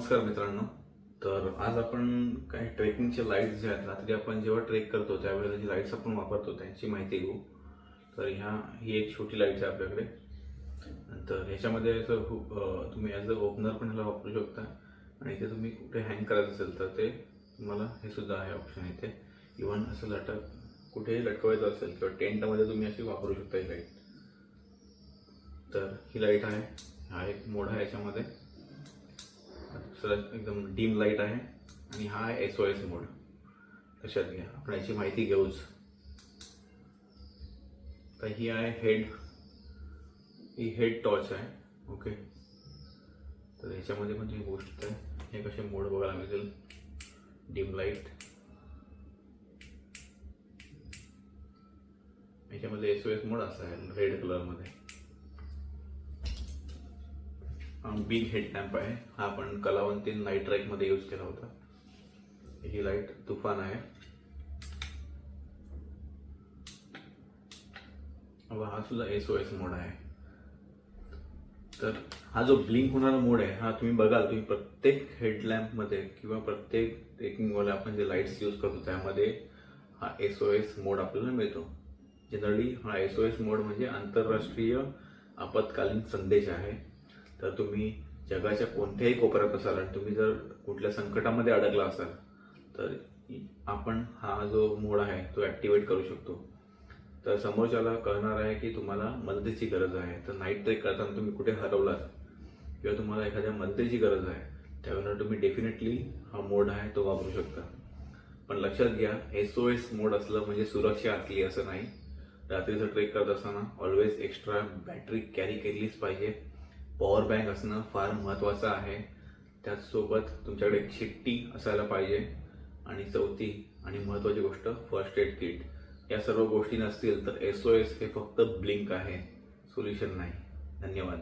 नमस्कार मित्रांनो. तर आज आपण काही ट्रेकिंगचे लाईट्स जे आहेत, रात्री आपण जेव्हा ट्रेक करतो त्यावेळेला जी लाईट्स आपण वापरतो त्यांची माहिती घेऊ. तर ही एक छोटी लाईट आहे आपल्याकडे. नंतर ह्याच्यामध्ये असं तुम्ही ॲज अ ओपनर पण ह्याला वापरू शकता आणि इथे तुम्ही कुठे हँग करायचं असेल तर ते तुम्हाला हे सुद्धा आहे ऑप्शन. इथे इव्हन असं कुठेही लटकवायचं असेल किंवा टेंटमध्ये तुम्ही अशी वापरू शकता ही लाईट. तर ही लाईट आहे, हा एक मोड आहे याच्यामध्ये. एकदम डीम लाईट आहे आणि हा आहे SOS मोड. लक्षात घ्या, आपण याची माहिती घेऊच. तर ही आहे ही हेड टॉर्च आहे. ओके, तर ह्याच्यामध्ये पण ही गोष्ट आहे, हे कसे मोड बघायला मिळतील. डीम लाईट, याच्यामध्ये SOS मोड असा आहे रेड कलरमध्ये. बिग हेड लॅम्प आहे, हा आपण कलावंतीन नाईट ट्रॅक मध्ये यूज केला होता. ही लाईट तुफान आहे. हा सुद्धा SOS मोड आहे. तर हा जो ब्लिंक होणारा मोड आहे हा तुम्ही बघाल, तुम्ही प्रत्येक हेडलॅम्प मध्ये किंवा प्रत्येक ट्रेकिंग वाले आपण जे लाईट्स यूज करतो त्यामध्ये हा SOS मोड आपल्याला मिळतो. जनरली हा SOS मोड म्हणजे आंतरराष्ट्रीय आपत्कालीन संदेश आहे. तर तुम्ही जगाच्या कोणत्याही कोपऱ्यात असाल आणि तुम्ही जर कुठल्या संकटामध्ये अडकला असाल तर आपण हा जो मोड आहे तो ॲक्टिवेट करू शकतो. तर समोरच्याला कळणार आहे की तुम्हाला मदतीची गरज आहे. तर नाईट ट्रेक करताना तुम्ही कुठे हरवलात किंवा तुम्हाला एखाद्या मदतीची गरज आहे त्यावेळेला तुम्ही डेफिनेटली हा मोड आहे तो वापरू शकता. पण लक्षात घ्या, SOS मोड असलं म्हणजे सुरक्षा असली असं नाही. रात्रीचं ट्रेक करत असताना ऑलवेज एक्स्ट्रा बॅटरी कॅरी केलीच पाहिजे. पॉवर बँक असणं फार महत्त्वाचं आहे. त्याचसोबत तुमच्याकडे एक शिट्टी असायला पाहिजे. आणि चौथी आणि महत्त्वाची गोष्ट फर्स्ट एड किट. या सर्व गोष्टी नसतील तर SOS हे फक्त ब्लिंक आहे, सोल्युशन नाही. धन्यवाद.